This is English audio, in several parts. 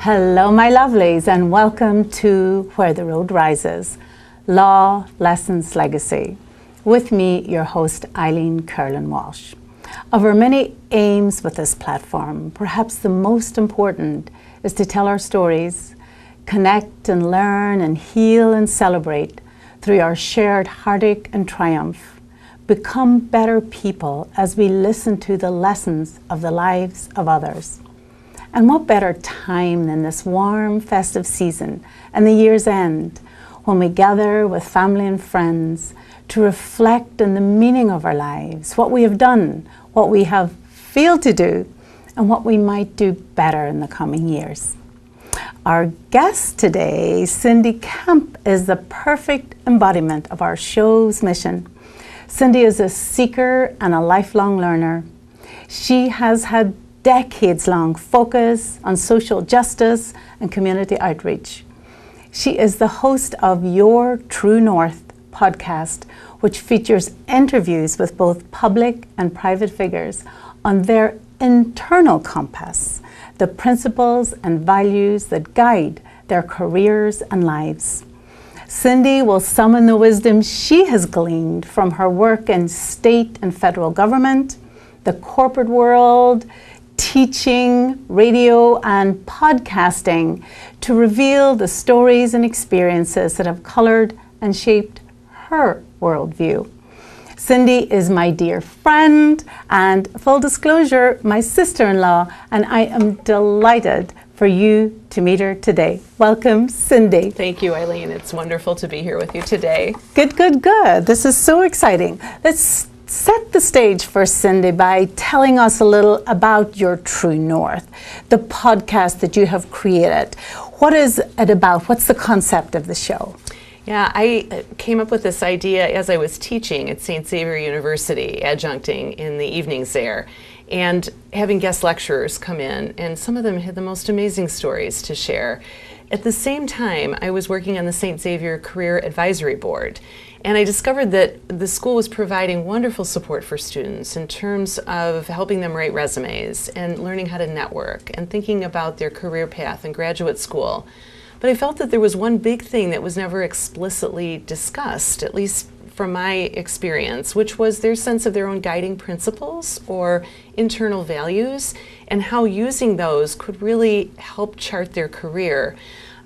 Hello, my lovelies, and welcome to Where the Road Rises, Law, Lessons, Legacy. With me, your host, Eileen Kerlin Walsh. Of our many aims with this platform, perhaps the most important is to tell our stories, connect and learn and heal and celebrate through our shared heartache and triumph. Become better people as we listen to the lessons of the lives of others. And what better time than this warm, festive season and the year's end when we gather with family and friends to reflect on the meaning of our lives, what we have done, what we have failed to do, and what we might do better in the coming years. Our guest today, Cindy Kemp, is the perfect embodiment of our show's mission. Cindy is a seeker and a lifelong learner. She has had decades-long focus on social justice and community outreach. She is the host of Your True North podcast, which features interviews with both public and private figures on their internal compass, the principles and values that guide their careers and lives. Cindy will summon the wisdom she has gleaned from her work in state and federal government, the corporate world, teaching, radio, and podcasting to reveal the stories and experiences that have colored and shaped her worldview. Cindy is my dear friend and, full disclosure, my sister-in-law, and I am delighted for you to meet her today. Welcome, Cindy. Thank you, Eileen. It's wonderful to be here with you today. Good, good, good. This is so exciting. Let's set the stage for Cindy by telling us a little about Your True North, the podcast that you have created. What is it about? What's the concept of the show? Yeah, I came up with this idea as I was teaching at St. Xavier University, adjuncting in the evenings there, and having guest lecturers come in, and some of them had the most amazing stories to share. At the same time, I was working on the St. Xavier Career Advisory Board, and I discovered that the school was providing wonderful support for students in terms of helping them write resumes and learning how to network and thinking about their career path in graduate school. But I felt that there was one big thing that was never explicitly discussed, at least from my experience, which was their sense of their own guiding principles or internal values and how using those could really help chart their career.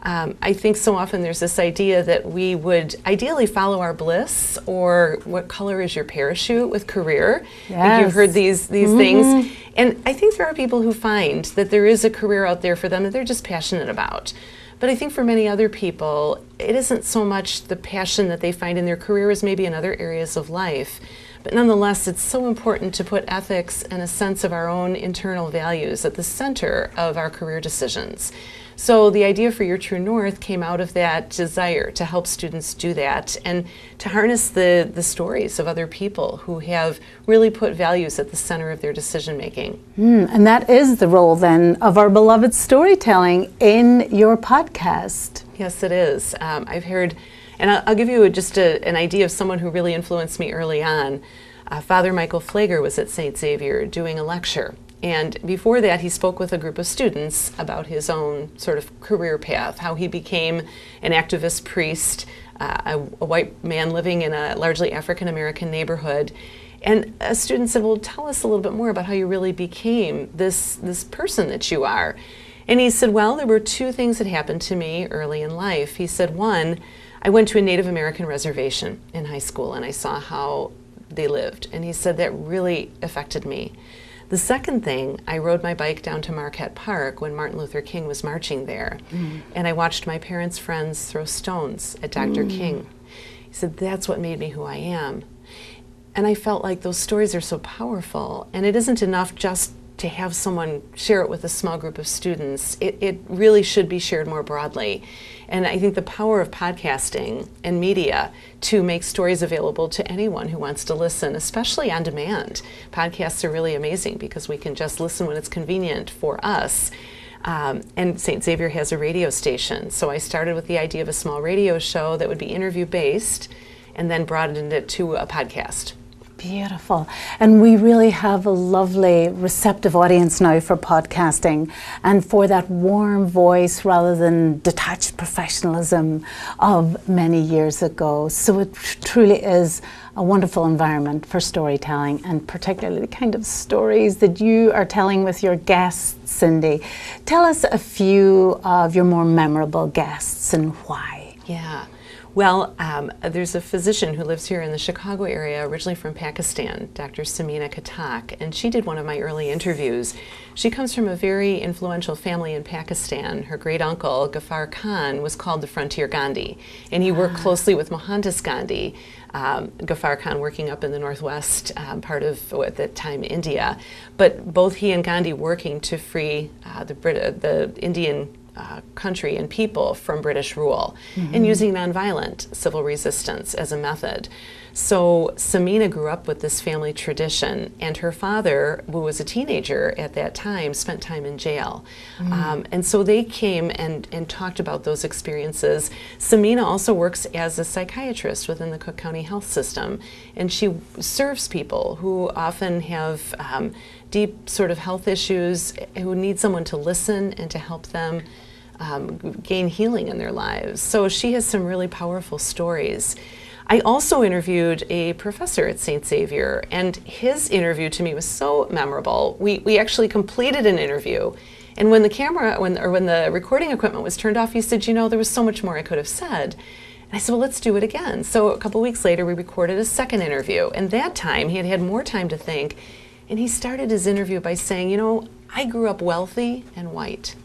I think so often there's this idea that we would ideally follow our bliss, or what color is your parachute with career. Yes. I think you've heard these things. And I think there are people who find that there is a career out there for them that they're just passionate about. But I think for many other people, it isn't so much the passion that they find in their career as maybe in other areas of life. But nonetheless, it's so important to put ethics and a sense of our own internal values at the center of our career decisions. So the idea for Your True North came out of that desire to help students do that and to harness the stories of other people who have really put values at the center of their decision making. And that is the role then of our beloved storytelling in your podcast. Yes, it is. I've heard, and I'll give you just an idea of someone who really influenced me early on. Father Michael Flager was at St. Xavier doing a lecture. And before that, he spoke with a group of students about his own sort of career path, how he became an activist priest, a white man living in a largely African-American neighborhood. And a student said, well, tell us a little bit more about how you really became this person that you are. And he said, well, there were two things that happened to me early in life. He said, one, I went to a Native American reservation in high school, and I saw how they lived. And he said that really affected me. The second thing, I rode my bike down to Marquette Park when Martin Luther King was marching there, and I watched my parents' friends throw stones at Dr. King. He said, that's what made me who I am. And I felt like those stories are so powerful, and it isn't enough just to have someone share it with a small group of students. It really should be shared more broadly. And I think the power of podcasting and media to make stories available to anyone who wants to listen, especially on demand. Podcasts are really amazing because we can just listen when it's convenient for us. And St. Xavier has a radio station. So I started with the idea of a small radio show that would be interview-based and then broadened it to a podcast. Beautiful. And we really have a lovely, receptive audience now for podcasting and for that warm voice rather than detached professionalism of many years ago. So it truly is a wonderful environment for storytelling, and particularly the kind of stories that you are telling with your guests, Cindy. Tell us a few of your more memorable guests and why. Yeah. Well, there's a physician who lives here in the Chicago area, originally from Pakistan, Dr. Samina Khattak, and she did one of my early interviews. She comes from a very influential family in Pakistan. Her great uncle, Ghaffar Khan, was called the Frontier Gandhi, and he worked closely with Mohandas Gandhi, Ghaffar Khan working up in the northwest part of, at that time, India. But both he and Gandhi working to free the Indian country and people from British rule, and using nonviolent civil resistance as a method. So Samina grew up with this family tradition, and her father, who was a teenager at that time, spent time in jail. And so they came and talked about those experiences. Samina also works as a psychiatrist within the Cook County Health System, and she serves people who often have deep sort of health issues, who need someone to listen and to help them gain healing in their lives. So she has some really powerful stories. I also interviewed a professor at St. Xavier, and his interview to me was so memorable. We actually completed an interview, and when the recording equipment was turned off, he said, you know, there was so much more I could have said. And I said, well, let's do it again. So a couple weeks later, we recorded a second interview, and that time he had had more time to think, and he started his interview by saying, you know, I grew up wealthy and white,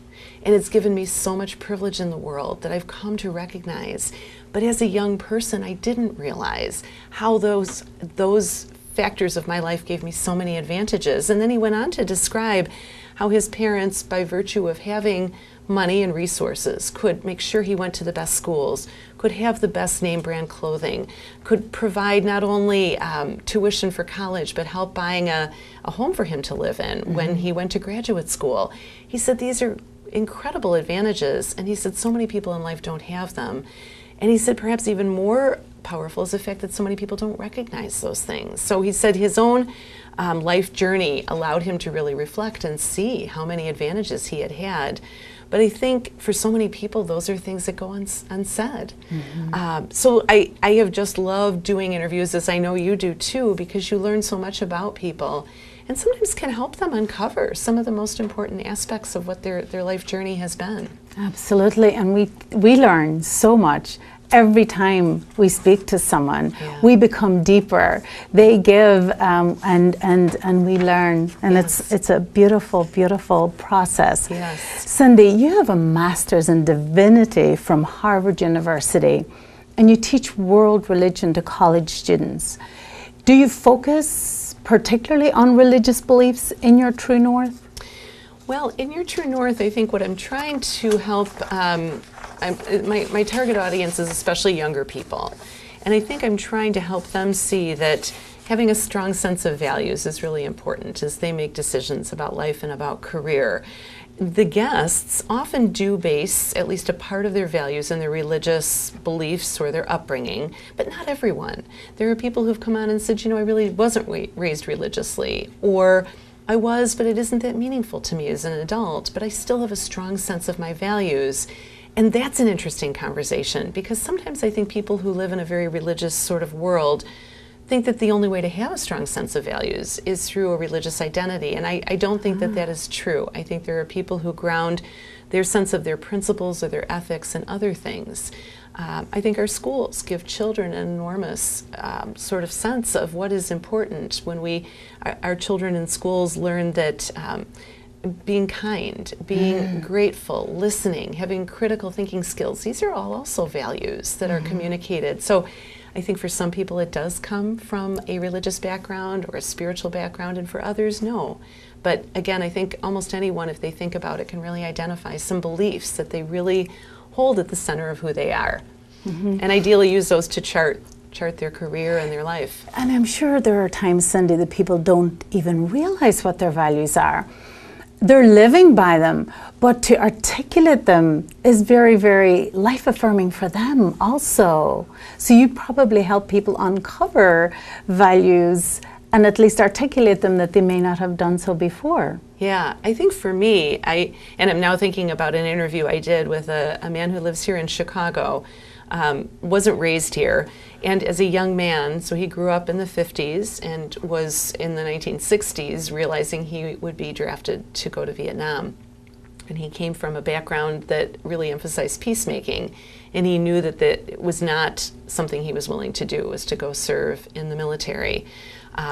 and it's given me so much privilege in the world that I've come to recognize. But as a young person, I didn't realize how those factors of my life gave me so many advantages. And then he went on to describe how his parents, by virtue of having money and resources, could make sure he went to the best schools, could have the best name brand clothing, could provide not only tuition for college, but help buying a home for him to live in when he went to graduate school. He said these are incredible advantages, and he said so many people in life don't have them. And he said perhaps even more powerful is the fact that so many people don't recognize those things. So he said his own life journey allowed him to really reflect and see how many advantages he had had. But I think for so many people, those are things that go unsaid. So I have just loved doing interviews, as I know you do too, because you learn so much about people and sometimes can help them uncover some of the most important aspects of what their life journey has been. Absolutely, and we learn so much. Every time we speak to someone, we become deeper. They give, and we learn, and it's a beautiful, beautiful process. Yes. Cindy, you have a master's in divinity from Harvard University, and you teach world religion to college students. Do you focus particularly on religious beliefs in your True North? Well, in your True North, I think what I'm trying to help, my target audience is especially younger people. And I think I'm trying to help them see that having a strong sense of values is really important as they make decisions about life and about career. The guests often do base at least a part of their values in their religious beliefs or their upbringing, but not everyone. There are people who've come on and said, you know, I really wasn't raised religiously, or I was, but it isn't that meaningful to me as an adult, but I still have a strong sense of my values. And that's an interesting conversation, because sometimes I think people who live in a very religious sort of world think that the only way to have a strong sense of values is through a religious identity. And I don't think that that is true. I think there are people who ground their sense of their principles or their ethics in other things. I think our schools give children an enormous sort of sense of what is important when our children in schools learn that being kind, being grateful, listening, having critical thinking skills, these are all also values that are communicated. So I think for some people it does come from a religious background or a spiritual background, and for others, no. But again, I think almost anyone, if they think about it, can really identify some beliefs that they really hold at the center of who they are. And ideally use those to chart their career and their life. And I'm sure there are times, Cindy, that people don't even realize what their values are. they're living by them, but to articulate them is very, very life-affirming for them also. So you probably help people uncover values and at least articulate them that they may not have done so before. Yeah, I think for me, and I'm now thinking about an interview I did with a man who lives here in Chicago, wasn't raised here, and as a young man, so he grew up in the 50s and was in the 1960s realizing he would be drafted to go to Vietnam. And he came from a background that really emphasized peacemaking, and he knew that it was not something he was willing to do, was to go serve in the military.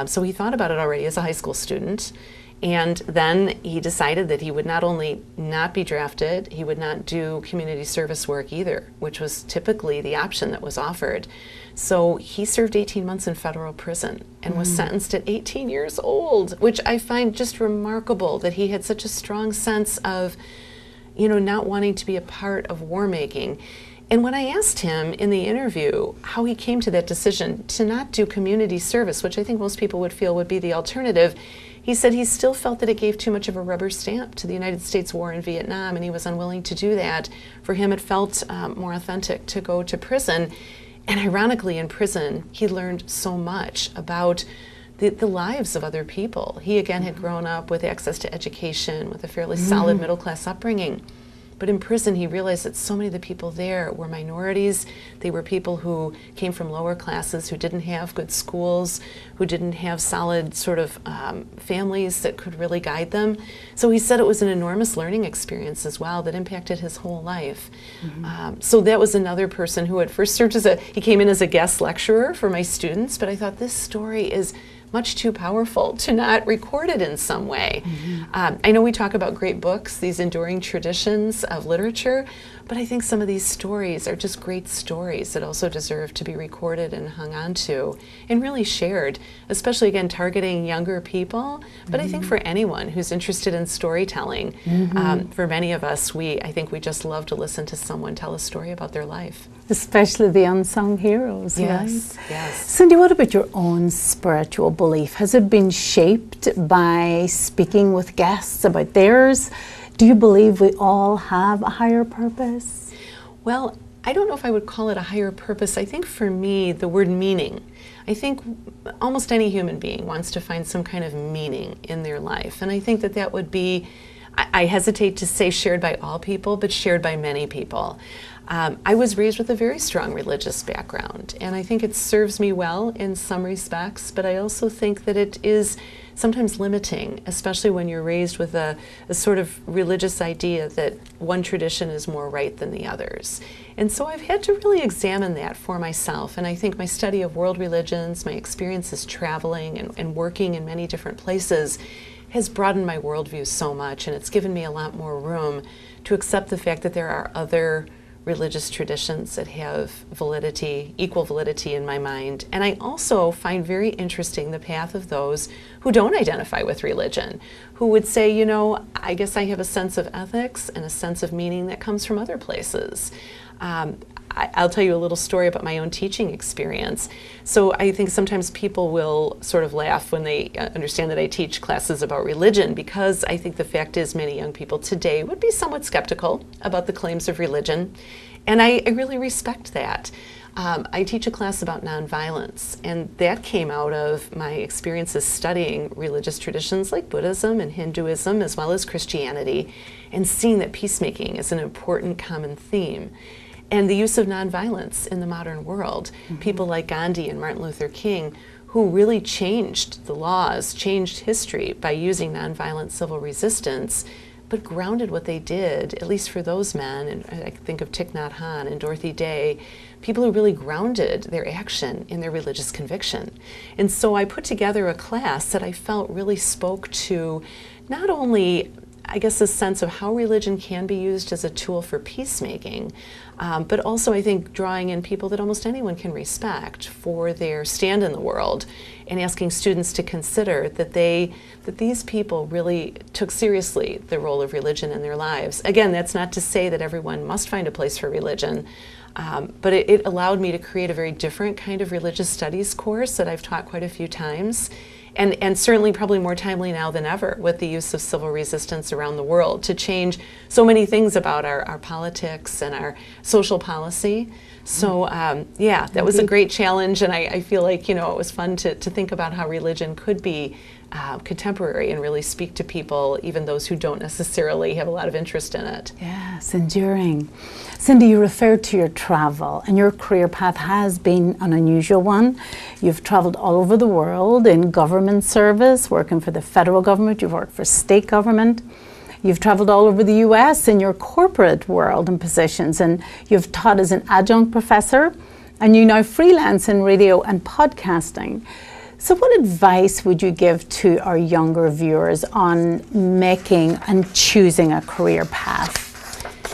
So he thought about it already as a high school student. And then he decided that he would not only not be drafted, he would not do community service work either, which was typically the option that was offered. So he served 18 months in federal prison and was sentenced at 18 years old, which I find just remarkable that he had such a strong sense of, not wanting to be a part of war making. And when I asked him in the interview how he came to that decision to not do community service, which I think most people would feel would be the alternative, he said he still felt that it gave too much of a rubber stamp to the United States war in Vietnam, and he was unwilling to do that. For him, it felt more authentic to go to prison. And ironically, in prison, he learned so much about the lives of other people. He, again, had grown up with access to education, with a fairly solid middle-class upbringing. But in prison, he realized that so many of the people there were minorities. They were people who came from lower classes, who didn't have good schools, who didn't have solid sort of families that could really guide them. So he said it was an enormous learning experience as well that impacted his whole life. So that was another person who had first served he came in as a guest lecturer for my students, but I thought this story is much too powerful to not record it in some way. I know we talk about great books, these enduring traditions of literature, but I think some of these stories are just great stories that also deserve to be recorded and hung on to and really shared, especially, again, targeting younger people. But I think for anyone who's interested in storytelling, for many of us, I think we just love to listen to someone tell a story about their life. Especially the unsung heroes, right? Yes. Cindy, what about your own spiritual belief? Has it been shaped by speaking with guests about theirs? Do you believe we all have a higher purpose? Well, I don't know if I would call it a higher purpose. I think for me, the word meaning, I think almost any human being wants to find some kind of meaning in their life. And I think that would be, I hesitate to say shared by all people, but shared by many people. I was raised with a very strong religious background, and I think it serves me well in some respects, but I also think that it is sometimes limiting, especially when you're raised with a sort of religious idea that one tradition is more right than the others. And so I've had to really examine that for myself, and I think my study of world religions, my experiences traveling and working in many different places has broadened my worldview so much, and it's given me a lot more room to accept the fact that there are other religious traditions that have validity, equal validity in my mind. And I also find very interesting the path of those who don't identify with religion, who would say, I guess I have a sense of ethics and a sense of meaning that comes from other places. I'll tell you a little story about my own teaching experience. So I think sometimes people will sort of laugh when they understand that I teach classes about religion, because I think the fact is many young people today would be somewhat skeptical about the claims of religion, and I really respect that. I teach a class about nonviolence, and that came out of my experiences studying religious traditions like Buddhism and Hinduism, as well as Christianity, and seeing that peacemaking is an important common theme. And the use of nonviolence in the modern world. People like Gandhi and Martin Luther King, who really changed the laws, changed history by using nonviolent civil resistance, but grounded what they did, at least for those men, and I think of Thich Nhat Hanh and Dorothy Day, people who really grounded their action in their religious conviction. And so I put together a class that I felt really spoke to not only, I guess, a sense of how religion can be used as a tool for peacemaking, but also I think drawing in people that almost anyone can respect for their stand in the world, and asking students to consider that these people really took seriously the role of religion in their lives. Again, that's not to say that everyone must find a place for religion, but it allowed me to create a very different kind of religious studies course that I've taught quite a few times. and certainly probably more timely now than ever with the use of civil resistance around the world to change so many things about our politics and our social policy. So yeah, that was a great challenge, and I feel like, you know, it was fun to think about how religion could be contemporary and really speak to people, even those who don't necessarily have a lot of interest in it. Yes, enduring. Cindy, you referred to your travel, and your career path has been an unusual one. You've traveled all over the world in government service, working for the federal government, you've worked for state government. You've traveled all over the US in your corporate world and positions, and you've taught as an adjunct professor, and you now freelance in radio and podcasting. So what advice would you give to our younger viewers on making and choosing a career path?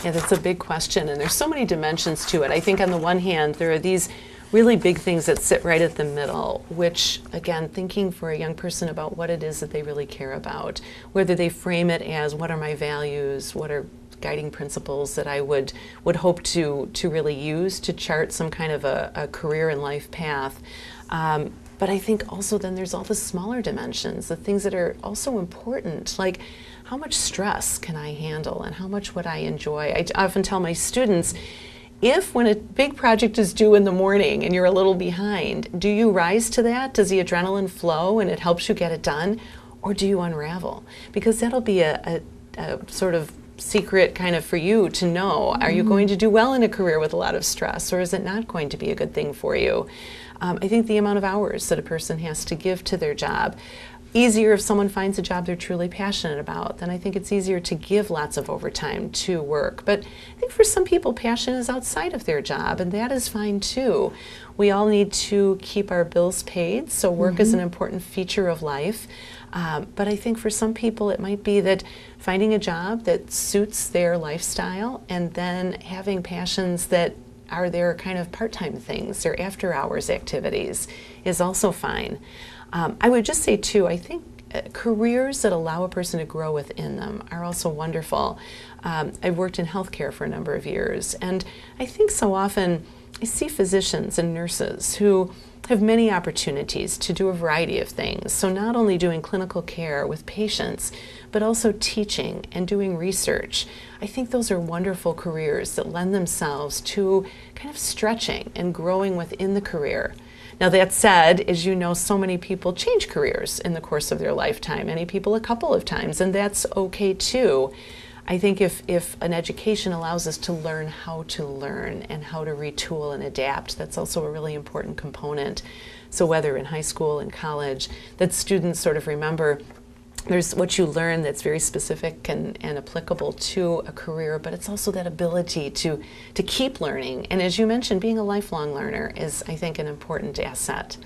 Yeah, that's a big question, and there's so many dimensions to it. I think on the one hand, there are these really big things that sit right at the middle, which, again, thinking for a young person about what it is that they really care about, whether they frame it as what are my values, what are guiding principles that I would hope to really use to chart some kind of a career and life path. But I think also then there's all the smaller dimensions, the things that are also important, like how much stress can I handle and how much would I enjoy? I often tell my students, if when a big project is due in the morning and you're a little behind, do you rise to that? Does the adrenaline flow and it helps you get it done? Or do you unravel? Because that'll be a sort of secret kind of for you to know, are you going to do well in a career with a lot of stress, or is it not going to be a good thing for you? I think the amount of hours that a person has to give to their job, easier if someone finds a job they're truly passionate about, then I think it's easier to give lots of overtime to work. But I think for some people, passion is outside of their job, and that is fine too. We all need to keep our bills paid, so work is an important feature of life. But I think for some people it might be that finding a job that suits their lifestyle and then having passions that are their kind of part-time things, their after-hours activities, is also fine. I would just say too, I think careers that allow a person to grow within them are also wonderful. I've worked in healthcare for a number of years, and I think so often I see physicians and nurses who have many opportunities to do a variety of things. So not only doing clinical care with patients, but also teaching and doing research. I think those are wonderful careers that lend themselves to kind of stretching and growing within the career. Now that said, as you know, so many people change careers in the course of their lifetime, many people a couple of times, and that's okay too. I think if an education allows us to learn how to learn and how to retool and adapt, that's also a really important component. So whether in high school and college, that students sort of remember there's what you learn that's very specific and applicable to a career, but it's also that ability to keep learning. And as you mentioned, being a lifelong learner is, I think, an important asset.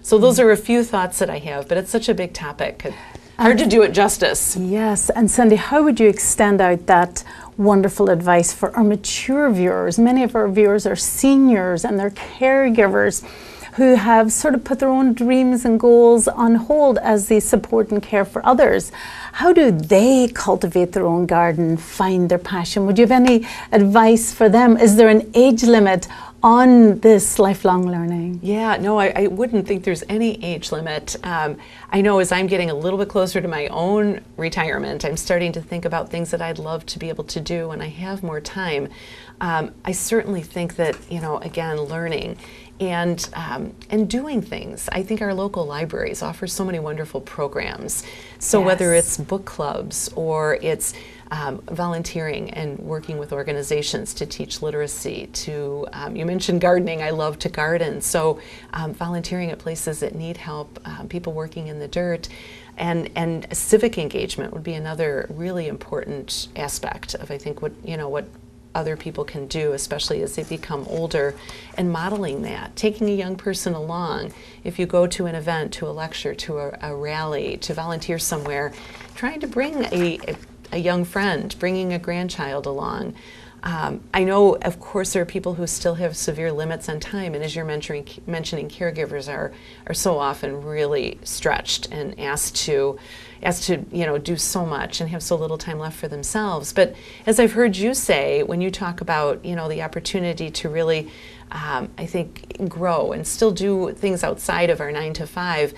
So those are a few thoughts that I have, but it's such a big topic. Hard to do it justice. Yes, and Cindy, how would you extend out that wonderful advice for our mature viewers? Many of our viewers are seniors and they're caregivers who have sort of put their own dreams and goals on hold as they support and care for others. How do they cultivate their own garden, find their passion? Would you have any advice for them? Is there an age limit on this lifelong learning? Yeah, no, I wouldn't think there's any age limit. I know as I'm getting a little bit closer to my own retirement, I'm starting to think about things that I'd love to be able to do when I have more time. I certainly think that, you know, again, learning and doing things. I think our local libraries offer so many wonderful programs. So Yes. whether it's book clubs or it's volunteering and working with organizations to teach literacy, to, you mentioned gardening, I love to garden, so volunteering at places that need help, people working in the dirt, and civic engagement would be another really important aspect of, I think, what other people can do, especially as they become older, and modeling that, taking a young person along. If you go to an event, to a lecture, to a rally, to volunteer somewhere, trying to bring a young friend, bringing a grandchild along. I know, of course, there are people who still have severe limits on time, and as you're mentioning, caregivers are so often really stretched and asked to do so much and have so little time left for themselves. But as I've heard you say, when you talk about the opportunity to really, I think, grow and still do things outside of our 9 to 5.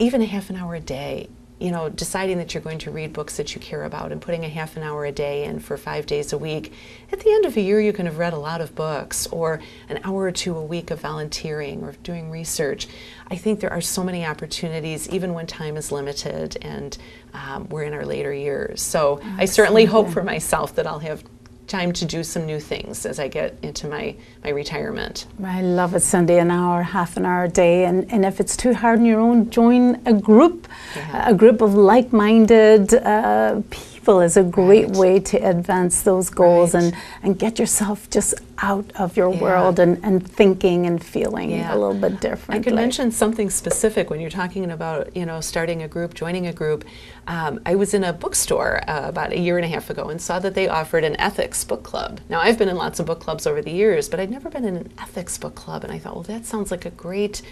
even a half an hour a day, you know, deciding that you're going to read books that you care about and putting a half an hour a day in for 5 days a week. At the end of a year, you can have read a lot of books, or an hour or two a week of volunteering or doing research. I think there are so many opportunities, even when time is limited and we're in our later years. So I certainly hope for myself that I'll have time to do some new things as I get into my retirement. I love it, Cindy. An hour, half an hour a day, and if it's too hard on your own, join a group. A group of like-minded people is a great way to advance those goals and get yourself just out of your world and thinking and feeling a little bit differently. I could mention something specific when you're talking about, you know, starting a group, joining a group. I was in a bookstore about a year and a half ago and saw that they offered an ethics book club. Now, I've been in lots of book clubs over the years, but I'd never been in an ethics book club, and I thought, well, that sounds like a great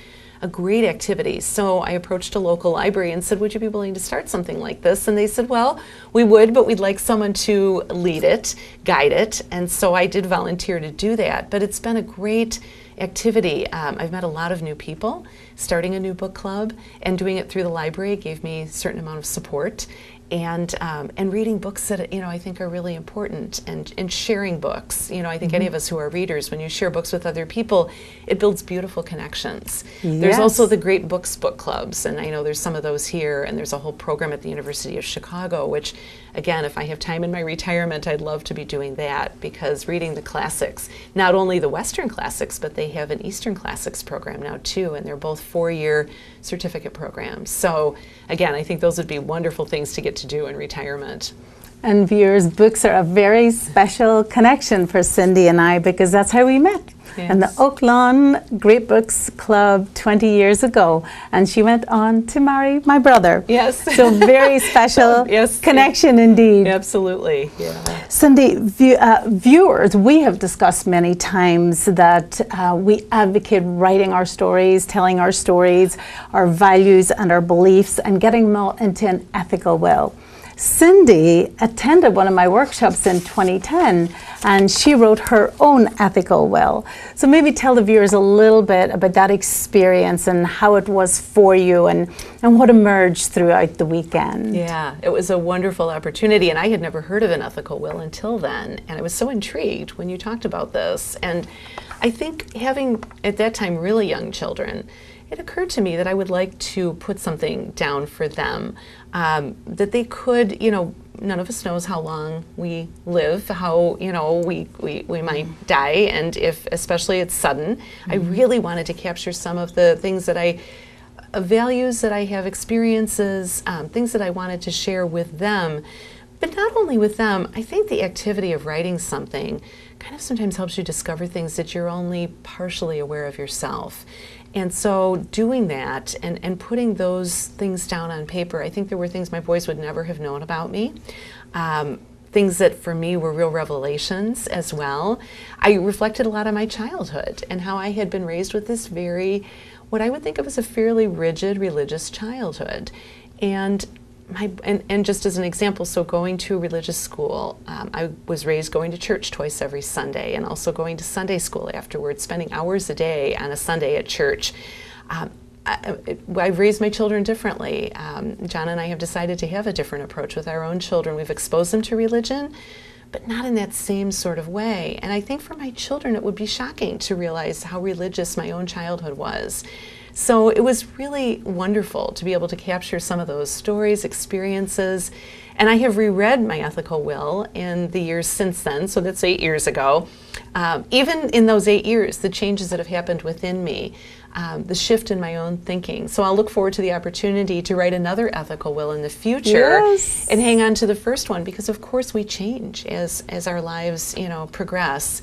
activity. So I approached a local library and said, would you be willing to start something like this? And they said, well, we would, but we'd like someone to lead it, guide it. And so I did volunteer to do that. But it's been a great activity. I've met a lot of new people. Starting a new book club and doing it through the library gave me a certain amount of support. And reading books that, you know, I think are really important, and sharing books. You know, I think any of us who are readers, when you share books with other people, it builds beautiful connections. There's also the Great Books book clubs, and I know there's some of those here, and there's a whole program at the University of Chicago, which, again, if I have time in my retirement, I'd love to be doing that, because reading the classics, not only the Western classics, but they have an Eastern classics program now too, and they're both 4-year certificate programs. So again, I think those would be wonderful things to get to do in retirement. And viewers, books are a very special connection for Cindy and I, because that's how we met. In the Oak Lawn Great Books Club 20 years ago, and she went on to marry my brother. Yes. So very special connection indeed. Absolutely. Yeah. Cindy, viewers, we have discussed many times that we advocate writing our stories, telling our stories, our values and our beliefs, and getting them all into an ethical will. Cindy attended one of my workshops in 2010, and she wrote her own ethical will. So maybe tell the viewers a little bit about that experience and how it was for you, and what emerged throughout the weekend. Yeah, it was a wonderful opportunity, and I had never heard of an ethical will until then, and I was so intrigued when you talked about this. And I think, having at that time really young children, it occurred to me that I would like to put something down for them, that they could, you know, none of us knows how long we live, how, you know, we might die, and if especially it's sudden. I really wanted to capture some of the things that values that I have, experiences, things that I wanted to share with them. But not only with them, I think the activity of writing something kind of sometimes helps you discover things that you're only partially aware of yourself. And so doing that and putting those things down on paper, I think there were things my boys would never have known about me. Things that for me were real revelations as well. I reflected a lot on my childhood and how I had been raised with this what I would think of as a fairly rigid religious childhood. And just as an example, so going to a religious school, I was raised going to church twice every Sunday, and also going to Sunday school afterwards, spending hours a day on a Sunday at church. I've raised my children differently. John and I have decided to have a different approach with our own children. We've exposed them to religion, but not in that same sort of way. And I think for my children, it would be shocking to realize how religious my own childhood was. So it was really wonderful to be able to capture some of those stories, experiences, and I have reread my ethical will in the years since then, so that's 8 years ago. Even in those 8 years, the changes that have happened within me, the shift in my own thinking. So I'll look forward to the opportunity to write another ethical will in the future and hang on to the first one, because of course we change as our lives, you know, progress.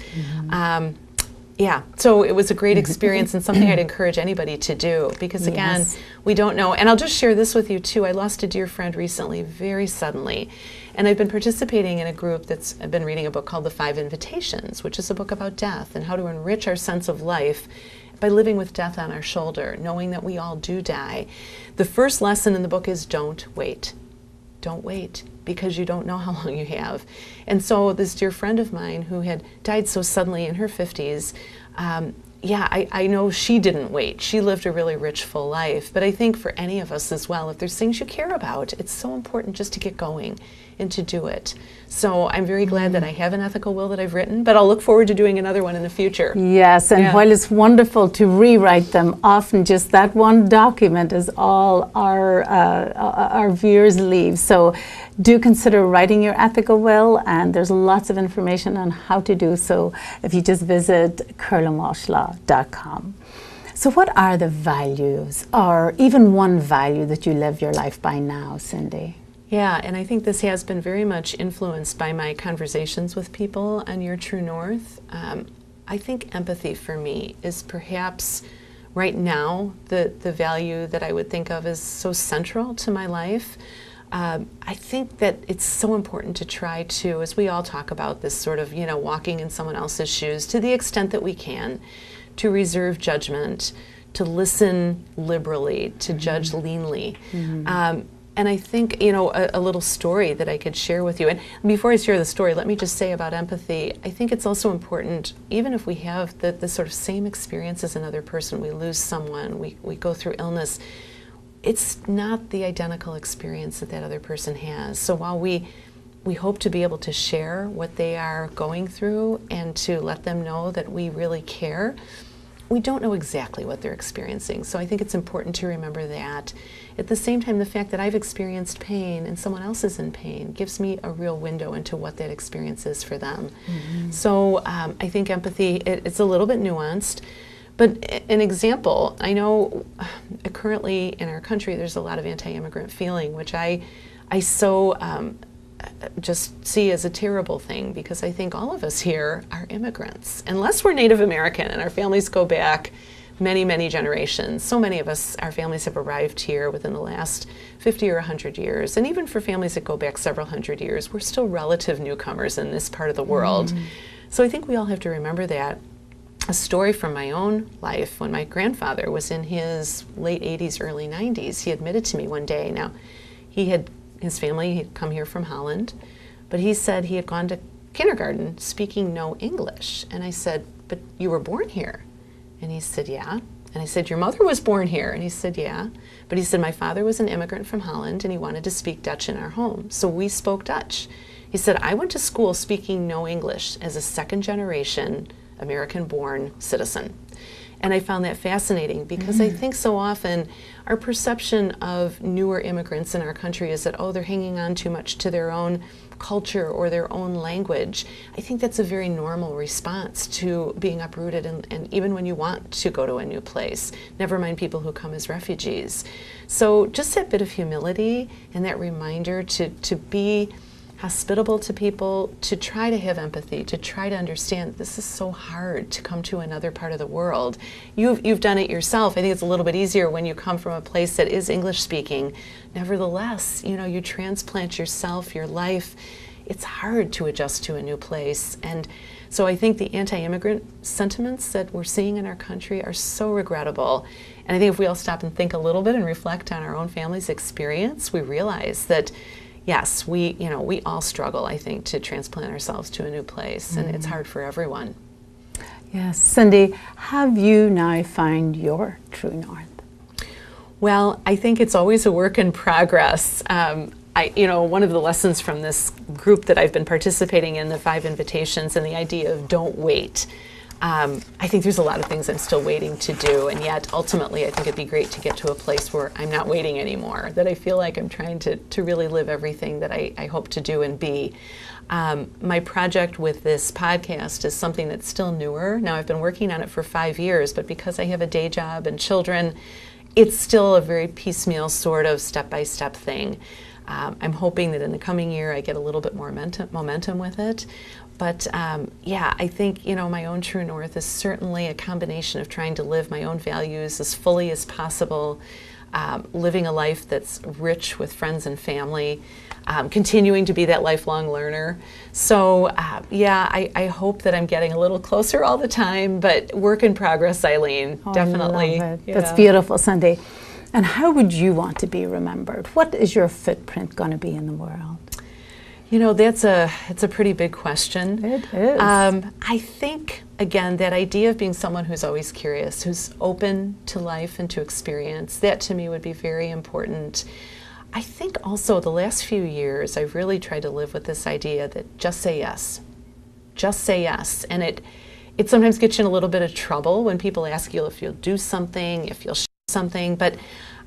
Yeah, so it was a great experience and something I'd encourage anybody to do, because again, we don't know. And I'll just share this with you too. I lost a dear friend recently, very suddenly, and I've been participating in a group I've been reading a book called The 5 Invitations, which is a book about death and how to enrich our sense of life by living with death on our shoulder, knowing that we all do die. The first lesson in the book is don't wait. Don't wait, because you don't know how long you have. And so this dear friend of mine who had died so suddenly in her 50s, yeah, I know she didn't wait. She lived a really rich, full life. But I think for any of us as well, if there's things you care about, it's so important just to get going and to do it. So I'm very glad that I have an ethical will that I've written, but I'll look forward to doing another one in the future. Yes, and while it's wonderful to rewrite them, often just that one document is all our viewers leave. So do consider writing your ethical will, and there's lots of information on how to do so if you just visit KerlinWalshLaw.com. So what are the values, or even one value that you live your life by now, Cindy? Yeah, and I think this has been very much influenced by my conversations with people on Your True North. I think empathy for me is perhaps right now the value that I would think of as so central to my life. I think that it's so important to try to, as we all talk about this sort of, walking in someone else's shoes, to the extent that we can, to reserve judgment, to listen liberally, to judge leanly. And I think, a little story that I could share with you. And before I share the story, let me just say about empathy, I think it's also important, even if we have the sort of same experience as another person, we lose someone, we go through illness, it's not the identical experience that other person has. So while we hope to be able to share what they are going through and to let them know that we really care, we don't know exactly what they're experiencing. So I think it's important to remember that. At the same time, the fact that I've experienced pain and someone else is in pain gives me a real window into what that experience is for them. So I think empathy, it's a little bit nuanced. But an example, I know currently in our country there's a lot of anti-immigrant feeling, which I so just see as a terrible thing, because I think all of us here are immigrants. Unless we're Native American and our families go back many, many generations. So many of us, our families have arrived here within the last 50 or 100 years. And even for families that go back several hundred years, we're still relative newcomers in this part of the world. So I think we all have to remember that. A story from my own life, when my grandfather was in his late 80s, early 90s, he admitted to me one day, now his family had come here from Holland, but he said he had gone to kindergarten speaking no English. And I said, but you were born here? And he said, yeah. And I said, your mother was born here? And he said, yeah. But he said, my father was an immigrant from Holland and he wanted to speak Dutch in our home. So we spoke Dutch. He said, I went to school speaking no English as a second generation American-born citizen. And I found that fascinating, because I think so often our perception of newer immigrants in our country is that, oh, they're hanging on too much to their own culture or their own language. I think that's a very normal response to being uprooted, and even when you want to go to a new place, never mind people who come as refugees. So just that bit of humility and that reminder to be hospitable to people, to try to have empathy, to try to understand this is so hard to come to another part of the world. You've done it yourself. I think it's a little bit easier when you come from a place that is English speaking. Nevertheless, you transplant yourself, your life. It's hard to adjust to a new place. And so I think the anti-immigrant sentiments that we're seeing in our country are so regrettable. And I think if we all stop and think a little bit and reflect on our own family's experience, we realize that yes, we all struggle, I think, to transplant ourselves to a new place, and it's hard for everyone. Yes. Cindy, have you now found your true north? Well, I think it's always a work in progress. One of the lessons from this group that I've been participating in, the 5 invitations, and the idea of don't wait. I think there's a lot of things I'm still waiting to do, and yet ultimately I think it'd be great to get to a place where I'm not waiting anymore, that I feel like I'm trying to really live everything that I hope to do and be. My project with this podcast is something that's still newer. Now, I've been working on it for 5 years, but because I have a day job and children, it's still a very piecemeal sort of step-by-step thing. I'm hoping that in the coming year I get a little bit more momentum with it. But I think, my own true north is certainly a combination of trying to live my own values as fully as possible, living a life that's rich with friends and family, continuing to be that lifelong learner. So, I hope that I'm getting a little closer all the time, but work in progress, Eileen, definitely. I love it. That's beautiful, Cindy. And how would you want to be remembered? What is your footprint going to be in the world? You know, it's a pretty big question. It is. I think, again, that idea of being someone who's always curious, who's open to life and to experience, that to me would be very important. I think also the last few years I've really tried to live with this idea that just say yes. Just say yes. And it sometimes gets you in a little bit of trouble when people ask you if you'll do something, if you'll share something. But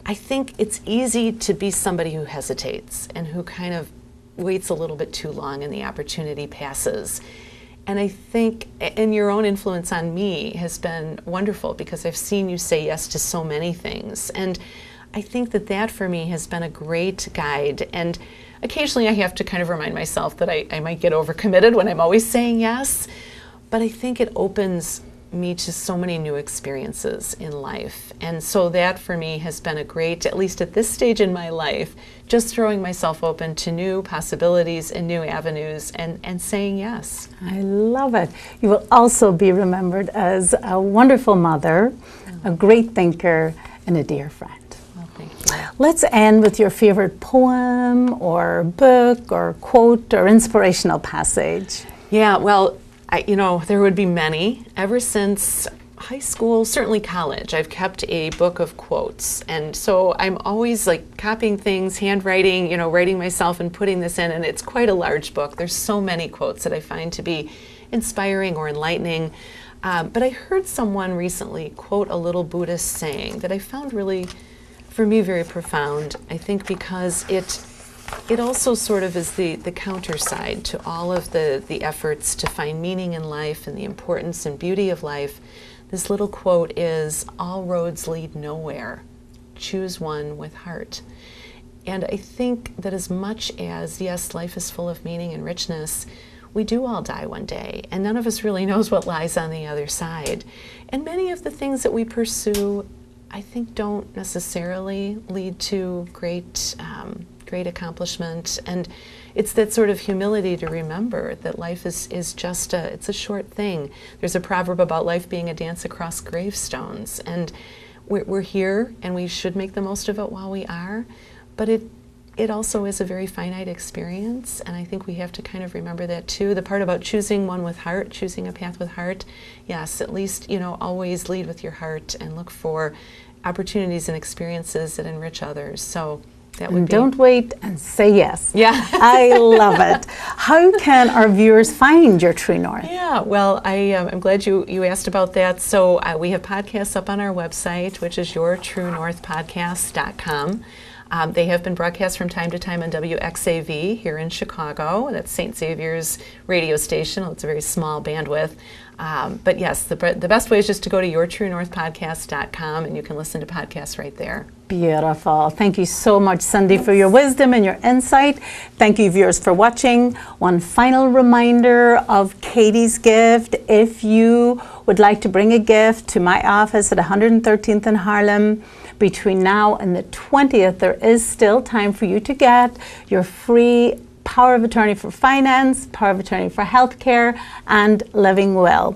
I think it's easy to be somebody who hesitates and who kind of waits a little bit too long and the opportunity passes. And I think, and your own influence on me has been wonderful because I've seen you say yes to so many things. And I think that for me has been a great guide. And occasionally I have to kind of remind myself that I might get overcommitted when I'm always saying yes. But I think it opens me to so many new experiences in life. And so that for me has been a great, at least at this stage in my life, just throwing myself open to new possibilities and new avenues and saying yes. I love it. You will also be remembered as a wonderful mother, a great thinker, and a dear friend. Well, thank you. Let's end with your favorite poem or book or quote or inspirational passage. Yeah, well, there would be many. Ever since high school, certainly college, I've kept a book of quotes. And so I'm always like copying things, handwriting, writing myself and putting this in. And it's quite a large book. There's so many quotes that I find to be inspiring or enlightening. But I heard someone recently quote a little Buddhist saying that I found really, for me, very profound. I think because it also sort of is the counter side to all of the efforts to find meaning in life and the importance and beauty of life. This little quote is, "All roads lead nowhere. Choose one with heart." And I think that as much as, yes, life is full of meaning and richness, we do all die one day, and none of us really knows what lies on the other side. And many of the things that we pursue, I think, don't necessarily lead to great accomplishment. And it's that sort of humility to remember that life is just it's a short thing. There's a proverb about life being a dance across gravestones, and we're here and we should make the most of it while we are, but it also is a very finite experience, and I think we have to kind of remember that too. The part about choosing one with heart, choosing a path with heart, yes, at least, always lead with your heart and look for opportunities and experiences that enrich others. So that would be. Don't wait and say yes. Yeah. I love it. How can our viewers find your True North? Yeah, well, I'm glad you asked about that. So we have podcasts up on our website, which is yourtruenorthpodcast.com. They have been broadcast from time to time on WXAV here in Chicago. That's St. Xavier's radio station. It's a very small bandwidth. But yes, the best way is just to go to yourtruenorthpodcast.com, and you can listen to podcasts right there. Beautiful. Thank you so much, Cindy, for your wisdom and your insight. Thank you, viewers, for watching. One final reminder of Katie's gift. If you would like to bring a gift to my office at 113th in Harlem, between now and the 20th, there is still time for you to get your free power of attorney for finance, power of attorney for healthcare, and living will.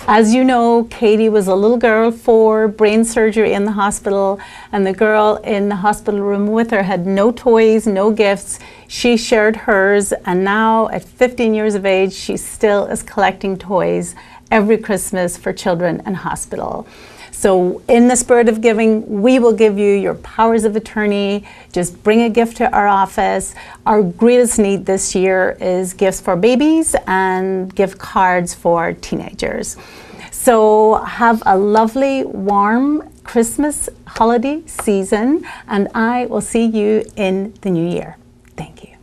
As you know, Katie was a little girl for brain surgery in the hospital, and the girl in the hospital room with her had no toys, no gifts. She shared hers, and now at 15 years of age, she still is collecting toys every Christmas for children in hospital. So in the spirit of giving, we will give you your powers of attorney. Just bring a gift to our office. Our greatest need this year is gifts for babies and gift cards for teenagers. So have a lovely, warm Christmas holiday season, and I will see you in the new year. Thank you.